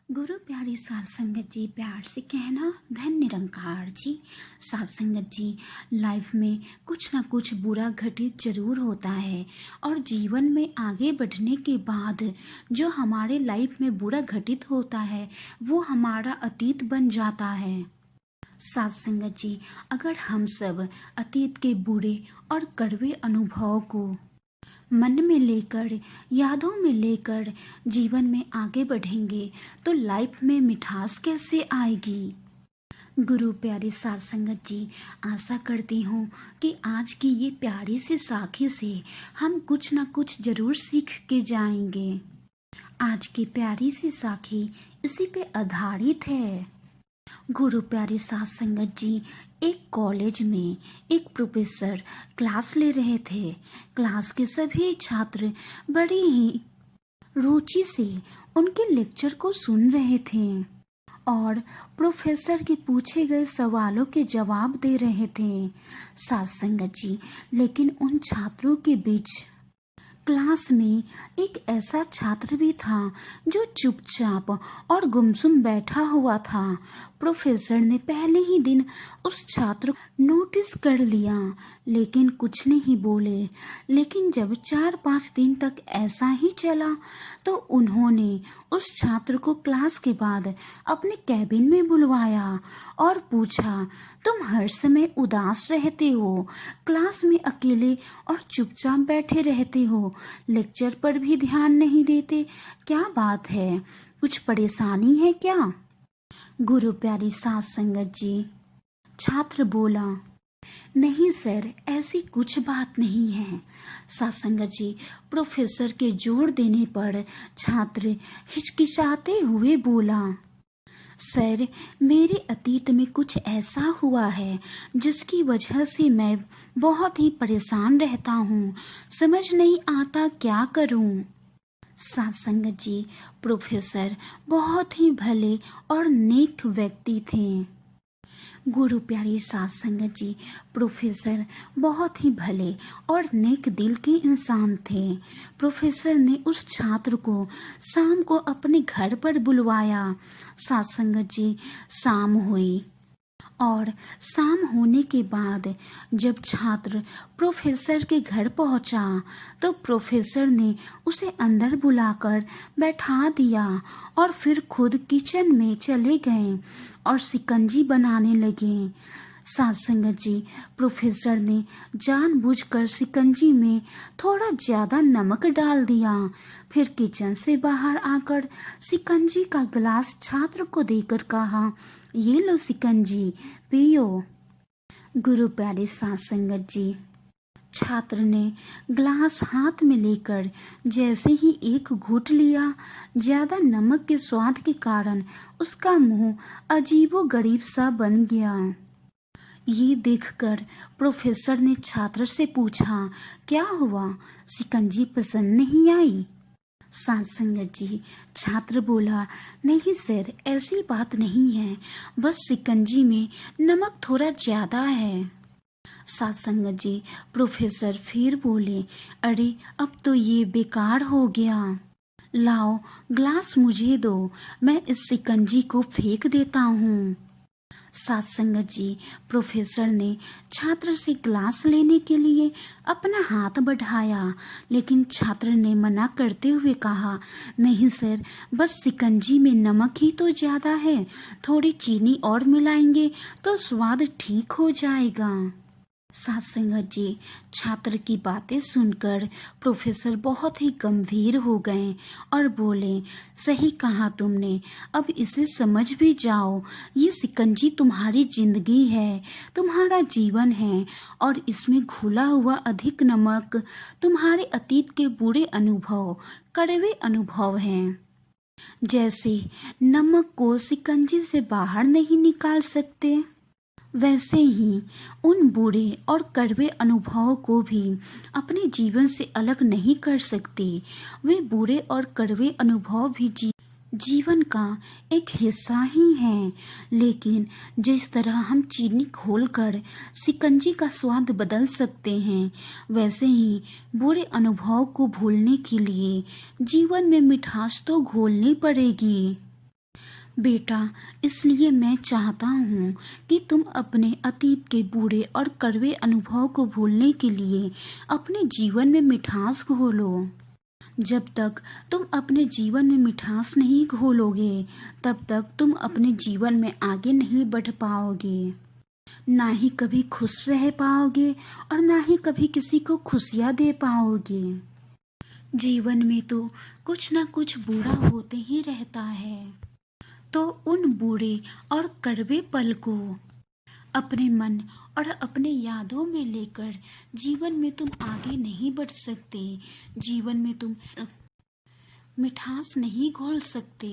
गुरु प्यारी साध संगत जी, प्यार से कहना धन निरंकार जी। साध संगत जी, लाइफ में कुछ ना कुछ बुरा घटित जरूर होता है और जीवन में आगे बढ़ने के बाद जो हमारे लाइफ में बुरा घटित होता है वो हमारा अतीत बन जाता है। साध संगत जी, अगर हम सब अतीत के बुरे और कड़वे अनुभव को मन में लेकर, यादों में लेकर जीवन में आगे बढ़ेंगे तो लाइफ में मिठास कैसे आएगी। गुरु प्यारी साध संगत जी, आशा करती हूँ कि आज की ये प्यारी सी साखी से हम कुछ ना कुछ जरूर सीख के जाएंगे। आज की प्यारी सी साखी इसी पे आधारित है। गुरु प्यारी साध संगत जी, एक कॉलेज में एक प्रोफेसर क्लास ले रहे थे। क्लास के सभी छात्र बड़ी ही रुचि से उनके लेक्चर को सुन रहे थे और प्रोफेसर के पूछे गए सवालों के जवाब दे रहे थे। साध संगत जी, लेकिन उन छात्रों के बीच क्लास में एक ऐसा छात्र भी था जो चुपचाप और गुमसुम बैठा हुआ था। प्रोफेसर ने पहले ही दिन उस छात्र को नोटिस कर लिया लेकिन कुछ नहीं बोले। लेकिन जब 4-5 दिन तक ऐसा ही चला तो उन्होंने उस छात्र को क्लास के बाद अपने कैबिन में बुलवाया और पूछा, तुम हर समय उदास रहते हो, क्लास में अकेले और चुपचाप बैठे रहते हो, लेक्चर पर भी ध्यान नहीं देते, क्या बात है, कुछ परेशानी है क्या। गुरु प्यारी साध संगत जी, छात्र बोला, नहीं सर, ऐसी कुछ बात नहीं है। साध संगत जी, प्रोफेसर के जोर देने पर छात्र हिचकिचाते हुए बोला, सर, मेरे अतीत में कुछ ऐसा हुआ है जिसकी वजह से मैं बहुत ही परेशान रहता हूँ, समझ नहीं आता क्या करूँ। साध संगत जी, प्रोफेसर बहुत ही भले और नेक व्यक्ति थे। गुरु प्यारी साध संगत जी, प्रोफेसर बहुत ही भले और नेक दिल के इंसान थे। प्रोफेसर ने उस छात्र को शाम को अपने घर पर बुलवाया। साध संगत जी, शाम हुई और शाम होने के बाद जब छात्र प्रोफेसर के घर पहुंचा तो प्रोफेसर ने उसे अंदर बुलाकर बैठा दिया और फिर खुद किचन में चले गए और शिकंजी बनाने लगे। साध संगत जी, प्रोफेसर ने जानबूझकर शिकंजी में थोड़ा ज्यादा नमक डाल दिया। फिर किचन से बाहर आकर शिकंजी का गिलास छात्र को देकर कहा, ये लो शिकंजी, पियो। गुरु प्यारे साध संगत जी, छात्र ने ग्लास हाथ में लेकर जैसे ही एक घूंट लिया, ज्यादा नमक के स्वाद के कारण उसका मुंह अजीबोगरीब सा बन गया। ये देखकर प्रोफेसर ने छात्र से पूछा, क्या हुआ, शिकंजी पसंद नहीं आई। साध संगत जी, छात्र बोला, नहीं सर, ऐसी बात नहीं है, बस शिकंजी में नमक थोड़ा ज्यादा है। साध संगत जी, प्रोफेसर फिर बोले, अरे अब तो ये बेकार हो गया, लाओ ग्लास मुझे दो, मैं इस शिकंजी को फेंक देता हूँ। साध संगत जी, प्रोफेसर ने छात्र से ग्लास लेने के लिए अपना हाथ बढ़ाया लेकिन छात्र ने मना करते हुए कहा, नहीं सर, बस शिकंजी में नमक ही तो ज्यादा है, थोड़ी चीनी और मिलाएंगे तो स्वाद ठीक हो जाएगा। साध संगत जी, छात्र की बातें सुनकर प्रोफेसर बहुत ही गंभीर हो गए और बोले, सही कहा तुमने, अब इसे समझ भी जाओ, ये शिकंजी तुम्हारी जिंदगी है, तुम्हारा जीवन है और इसमें घुला हुआ अधिक नमक तुम्हारे अतीत के बुरे अनुभव, कड़वे अनुभव हैं। जैसे नमक को शिकंजी से बाहर नहीं निकाल सकते, वैसे ही उन बुरे और कड़वे अनुभवों को भी अपने जीवन से अलग नहीं कर सकते। वे बुरे और कड़वे अनुभव भी जीवन का एक हिस्सा ही हैं। लेकिन जिस तरह हम चीनी घोलकर शिकंजी का स्वाद बदल सकते हैं, वैसे ही बुरे अनुभव को भूलने के लिए जीवन में मिठास तो घोलनी पड़ेगी। बेटा, इसलिए मैं चाहता हूँ कि तुम अपने अतीत के बुरे और कड़वे अनुभव को भूलने के लिए अपने जीवन में मिठास घोलो। जब तक तुम अपने जीवन में मिठास नहीं घोलोगे, तब तक तुम अपने जीवन में आगे नहीं बढ़ पाओगे। ना ही कभी खुश रह पाओगे और ना ही कभी किसी को खुशियाँ दे पाओगे। जीवन में तो कुछ ना कुछ बुरा होते ही रहता है, तो उन बुरे और कड़वे पल को अपने मन और अपने यादों में लेकर जीवन में तुम आगे नहीं बढ़ सकते। जीवन में तुम मिठास नहीं घोल सकते,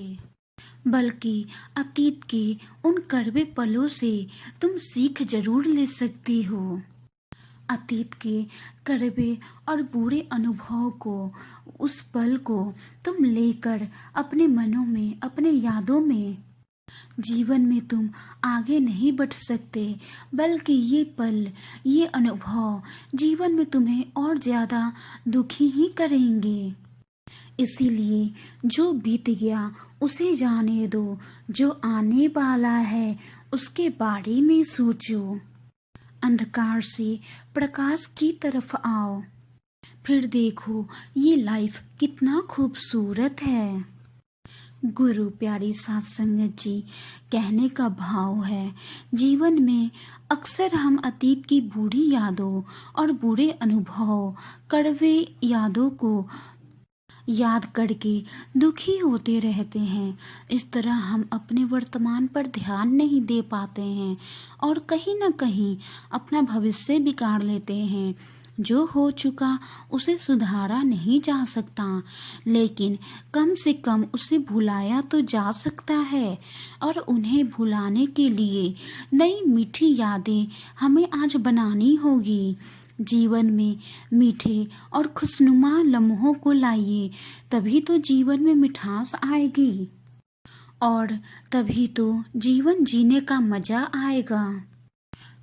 बल्कि अतीत के उन कड़वे पलों से तुम सीख जरूर ले सकते हो। अतीत के कड़वे और बुरे अनुभव को, उस पल को तुम लेकर अपने मनों में, अपने यादों में जीवन में तुम आगे नहीं बढ़ सकते, बल्कि ये पल, ये अनुभव जीवन में तुम्हें और ज़्यादा दुखी ही करेंगे। इसीलिए जो बीत गया उसे जाने दो, जो आने वाला है उसके बारे में सोचो। अंधकार से प्रकाश की तरफ आओ, फिर देखो ये लाइफ कितना खूबसूरत है। गुरु प्यारी साथ संगत जी, कहने का भाव है, जीवन में अक्सर हम अतीत की बुरी यादों और बुरे अनुभव, कड़वे यादों को याद करके दुखी होते रहते हैं। इस तरह हम अपने वर्तमान पर ध्यान नहीं दे पाते हैं और कहीं ना कहीं अपना भविष्य बिगाड़ लेते हैं। जो हो चुका उसे सुधारा नहीं जा सकता, लेकिन कम से कम उसे भुलाया तो जा सकता है। और उन्हें भुलाने के लिए नई मीठी यादें हमें आज बनानी होगी। जीवन में मीठे और खुशनुमा लम्हों को लाइए, तभी तो जीवन में मिठास आएगी और तभी तो जीवन जीने का मजा आएगा।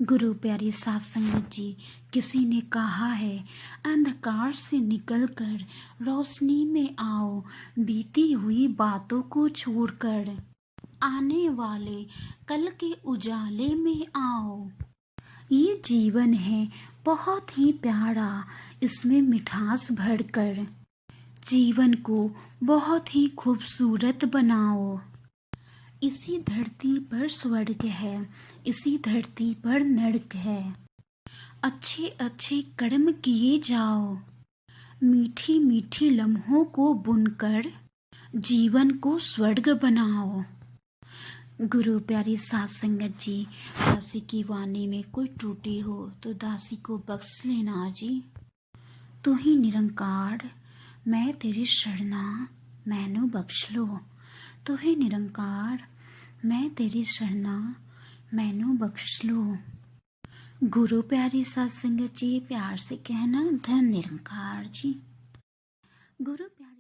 गुरु प्यारी साथ संगत जी, किसी ने कहा है, अंधकार से निकलकर रोशनी में आओ, बीती हुई बातों को छोड़कर आने वाले कल के उजाले में आओ। ये जीवन है बहुत ही प्यारा, इसमें मिठास भरकर जीवन को बहुत ही खूबसूरत बनाओ। इसी धरती पर स्वर्ग है, इसी धरती पर नरक है। अच्छे अच्छे कर्म किए जाओ, मीठी मीठी लम्हों को बुनकर जीवन को स्वर्ग बनाओ। गुरु प्यारी साथ संगत जी, दासी की वाणी में कोई त्रुटि हो तो दासी को बख्श लेना जी। तू ही निरंकार, मैं तेरी शरणा, मैनू बख्श लो। तू ही निरंकार, मैं तेरी शरणा, मैनू बख्श लो। गुरु प्यारी साथ संगत जी, प्यार से कहना, धन निरंकार जी। गुरु प्यारी